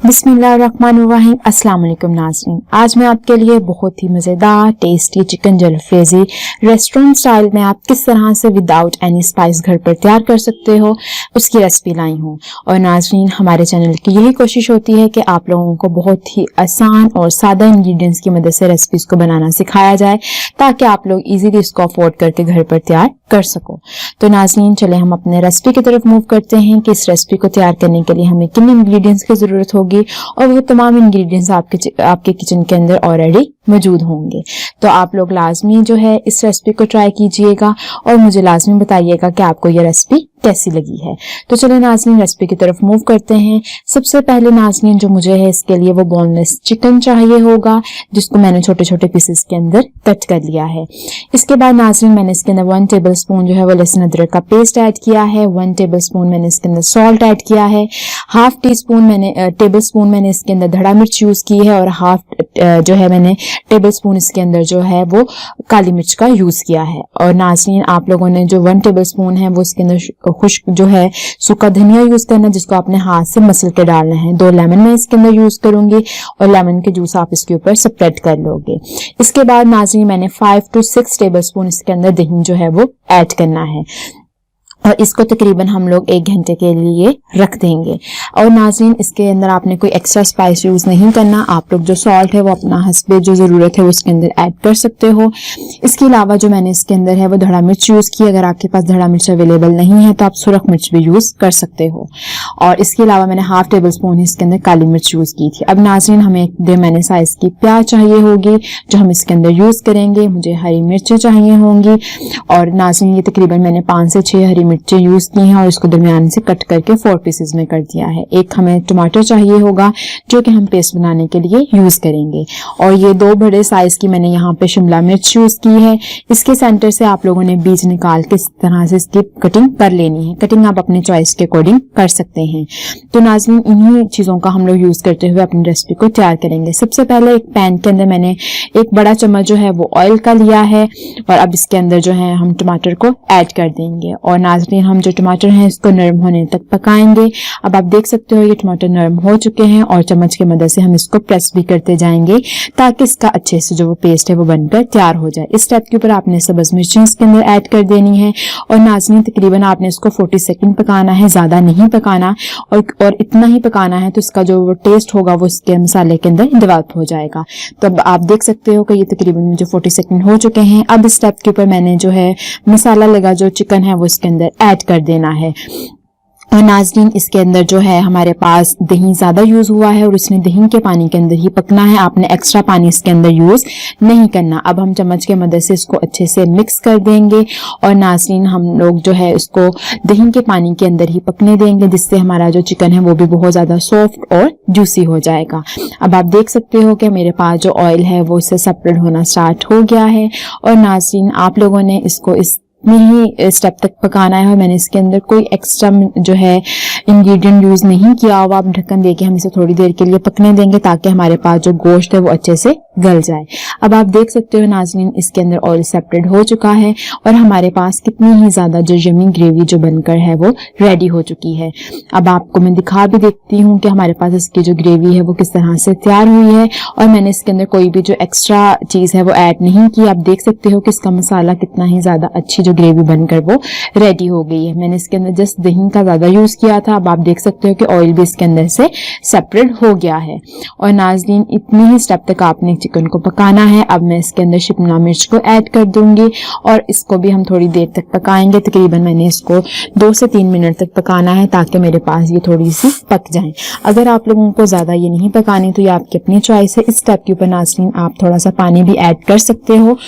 बिस्मिल्लाहिर्रहमानिर्रहीम। अस्सलाम वालेकुम नाज़रीन, आज मैं आपके लिए बहुत ही मज़ेदार टेस्टी चिकन जलफ्रेज़ी रेस्टोरेंट स्टाइल में आप किस तरह से विदाउट एनी स्पाइस घर पर तैयार कर सकते हो उसकी रेसिपी लाई हूँ। और नाज़रीन, हमारे चैनल की यही कोशिश होती है कि आप लोगों को बहुत ही आसान और सादा इंग्रेडिएंट्स की मदद से रेसिपीज को बनाना सिखाया जाए ताकि आप लोग इजीली इसको अफोर्ड करके घर पर तैयार कर सको। तो नाज़रीन, चले हम अपने रेसिपी की तरफ मूव करते हैं कि इस रेसिपी को तैयार करने के लिए हमें किन इंग्रेडिएंट्स की जरूरत होगी और वो तमाम इंग्रेडिएंट्स आपके किचन के अंदर ऑलरेडी मौजूद होंगे। तो आप लोग लाजमी जो है इस रेसिपी को ट्राई कीजिएगा और मुझे लाजमी बताइएगा कि आपको ये रेसिपी कैसी लगी है। तो चलिए नाज़रीन, रेसिपी की तरफ मूव करते हैं। सबसे पहले नाज़रीन, जो मुझे है इसके लिए वो बोनलेस चिकन चाहिए होगा, जिसको मैंने छोटे छोटे पीसेस के अंदर कट कर लिया है। इसके बाद नाज़रीन, मैंने इसके अंदर 1 टेबलस्पून जो है वो लहसुन अदरक का पेस्ट ऐड किया है। 1 टेबलस्पून मैंने इसके अंदर सॉल्ट ऐड किया है। हाफ टेबलस्पून मैंने इसके अंदर धड़ा मिर्च यूज की है और हाफ जो है मैंने टेबलस्पून इसके अंदर जो है वो काली मिर्च का यूज किया है। और नाज़रीन, आप लोगों ने जो 1 टेबलस्पून है वो इसके अंदर खुश्क जो है सूखा धनिया यूज करना, जिसको आपने हाथ से मसल के डालना है। 2 लेमन मैं इसके अंदर यूज करूंगी और लेमन के जूस आप इसके ऊपर स्प्रेड कर लोगे। इसके बाद नाज़रीन, मैंने 5 to 6 टेबलस्पून इसके अंदर दही जो है वो ऐड करना है और इसको तकरीबन हम लोग 1 घंटे के लिए रख देंगे। और नाज़रीन, इसके अंदर आपने कोई एक्स्ट्रा स्पाइस यूज नहीं करना। आप लोग जो सॉल्ट है वो अपना हस्बे जो जरूरत है वो इसके अंदर ऐड कर सकते हो। इसके अलावा जो मैंने इसके अंदर है वो धड़ा मिर्च यूज की। अगर आपके पास धड़ा मिर्च अवेलेबल नहीं है तो आप सुरख मिर्च भी यूज कर सकते हो। और इसके अलावा मैंने हाफ टेबल स्पून इसके अंदर काली मिर्च यूज की थी। अब नाज़रीन, हमें एक मैंने साइज की प्याज चाहिए होगी जो हम इसके अंदर यूज करेंगे। मुझे हरी मिर्चें चाहिए होंगी और नाज़रीन, ये तकरीबन मैंने 5 से 6 हरी मिर्चें यूज की हैं और इसको दरमियान से कट करके 4 पीसेस में कर दिया है। एक हमें टमाटर चाहिए होगा जो कि हम पेस्ट बनाने के लिए यूज करेंगे। और ये 2 बड़े साइज की मैंने यहाँ पे शिमला मिर्च यूज की है। इसके सेंटर से आप लोगों ने बीज निकाल के इस तरह से इसकी कटिंग कर लेनी है। कटिंग आप अपने चॉइस के अकॉर्डिंग कर सकते हैं। तो नाज़रीन, इन्हीं चीजों का हम लोग यूज करते हुए अपनी रेसिपी को तैयार करेंगे। सबसे पहले एक पैन के अंदर मैंने 1 बड़ा चम्मच जो है वो ऑयल का लिया है और अब इसके अंदर जो है हम टमाटर को ऐड कर देंगे। और नाज़रीन, हम जो टमाटर हैं इसको नरम होने तक पकाएंगे। अब आप देख सकते हो ये टमाटर नरम हो चुके हैं और चम्मच की मदद से हम इसको प्रेस भी करते जाएंगे ताकि इसका अच्छे से जो वो पेस्ट है वो बनकर तैयार हो जाए। इस स्टेप के ऊपर आपने सब्ज मिर्ची इसके अंदर ऐड कर देनी है और नाज़रीन, तकरीबन आपने इसको 40 सेकंड पकाना है, ज्यादा नहीं पकाना। और इतना ही पकाना है तो इसका जो वो टेस्ट होगा वो इसके मसाले के अंदर डेवलप हो जाएगा। तो अब आप देख सकते हो कि ये तकरीबन मुझे 40 सेकंड हो चुके हैं। अब इस स्टेप के ऊपर मैंने जो है मसाला लगा जो चिकन है वो इसके अंदर ऐड कर देना है। और नाज़रीन, इसके अंदर जो है हमारे पास दही ज्यादा यूज हुआ है और इसने दही के पानी के अंदर ही पकना है। आपने एक्स्ट्रा पानी इसके अंदर यूज नहीं करना। अब हम चम्मच के मदद से इसको अच्छे से मिक्स कर देंगे और नाज़रीन, हम लोग जो है इसको दही के पानी के अंदर ही पकने देंगे, जिससे हमारा जो चिकन है वो भी बहुत ज्यादा सॉफ्ट और जूसी हो जाएगा। अब आप देख सकते हो कि मेरे पास जो ऑयल है वो इससे सेपरेट होना स्टार्ट हो गया है। और नाज़रीन, आप लोगों ने इसको इस ही स्टेप तक पकाना है और मैंने इसके अंदर कोई एक्स्ट्रा जो है इंग्रेडिएंट यूज नहीं किया हुआ। अब ढक्कन देके हम इसे थोड़ी देर के लिए पकने देंगे ताकि हमारे पास जो गोश्त है वो अच्छे से गल जाए। अब आप देख सकते हो नाज़रीन, इसके अंदर ऑयल सेपरेट हो चुका है और हमारे पास कितनी ही ज्यादा जो यमी ग्रेवी जो बनकर है वो रेडी हो चुकी है। अब आपको मैं दिखा भी देती हूँ कि हमारे पास इसकी जो ग्रेवी है वो किस तरह से तैयार हुई है और मैंने इसके अंदर कोई भी जो एक्स्ट्रा चीज है वो ऐड नहीं की। आप देख सकते हो कि इसका मसाला कितना ही ज्यादा अच्छी ग्रेवी बनकर वो रेडी हो गई है। मैंने इसके अंदर जस्ट दही का ज्यादा यूज किया था। अब आप देख सकते हो कि ऑयल भी इसके अंदर से सेपरेट हो गया है। और नाज़रीन, इतनी ही स्टेप तक आपने चिकन को पकाना है। अब मैं इसके अंदर शिमला मिर्च को ऐड कर दूंगी और इसको भी हम थोड़ी देर तक पकाएंगे। तकरीबन मैंने इसको 2 से 3 मिनट तक पकाना है ताकि मेरे पास ये थोड़ी सी पक जाए। अगर आप लोगों को ज्यादा ये नहीं पकानी तो ये आपकी अपनी चॉइस है। इस स्टेप के ऊपर नाज़रीन, आप थोड़ा सा पानी भी ऐड कर सकते हो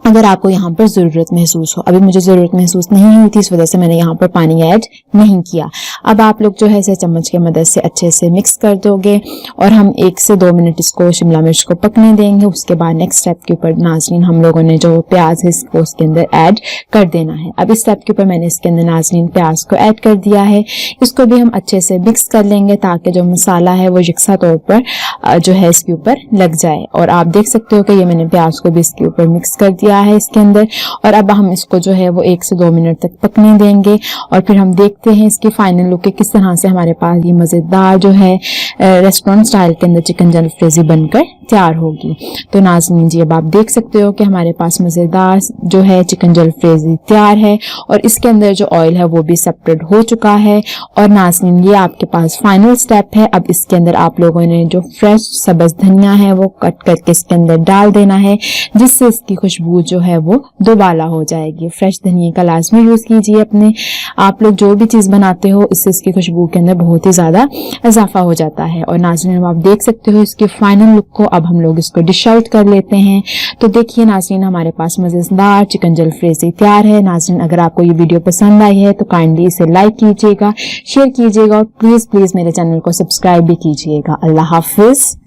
अगर आपको यहाँ पर जरूरत महसूस हो। अभी मुझे जरूरत महसूस नहीं हुई थी, इस वजह से मैंने यहाँ पर पानी ऐड नहीं किया। अब आप लोग जो है इसे चम्मच की मदद से अच्छे से मिक्स कर दोगे और हम 1 से 2 मिनट इसको शिमला मिर्च को पकने देंगे। उसके बाद नेक्स्ट स्टेप के ऊपर नाज़रीन, हम लोगों ने जो प्याज है इसको उसके अंदर ऐड कर देना है। अब इस स्टेप के ऊपर मैंने इसके अंदर नाज़रीन प्याज को ऐड कर दिया है। इसको भी हम अच्छे से मिक्स कर लेंगे ताकि जो मसाला है वो यकसा तौर पर जो है इसके ऊपर लग जाए। और आप देख सकते हो कि ये मैंने प्याज को भी इसके ऊपर मिक्स कर दिया गया है इसके अंदर। और अब हम इसको जो है वो 1 से 2 मिनट तक पकने देंगे और फिर हम देखते हैं इसकी फाइनल लुक किस तरह से हमारे पास ये मज़ेदार जो है रेस्टोरेंट स्टाइल के अंदर चिकन जलफ्रेज़ी बनकर तैयार होगी। तो नाज़रीन जी, अब आप देख सकते हो कि हमारे पास मज़ेदार जो है चिकन जलफ्रेज़ी तैयार है और इसके अंदर जो ऑयल है वो भी सेपरेट हो चुका है। और नाज़रीन, ये आपके पास फाइनल स्टेप है। अब इसके अंदर आप लोगों ने जो फ्रेश सब्ज़ धनिया है वो कट करके इसके अंदर डाल देना है, जिससे इसकी खुशबू जो है वो दोबाला हो जाएगी। फ्रेश धनिया का लाजमी यूज़ कीजिए अपने आप लोग जो भी चीज़ बनाते हो, इससे इसकी खुशबू के अंदर बहुत ही ज़्यादा इजाफा हो जाता है। और नाज़रीन, आप देख सकते हो इसकी फाइनल लुक को। अब हम लोग इसको डिश आउट कर लेते हैं। तो देखिए नाज़रीन, हमारे पास मज़ेदार चिकन जलफ्रेज़ी तैयार है। नाज़रीन, अगर आपको ये वीडियो पसंद आई है तो काइंडली इसे लाइक कीजिएगा, शेयर कीजिएगा और प्लीज़ मेरे चैनल को सब्सक्राइब भी कीजिएगा। अल्लाह हाफिज़।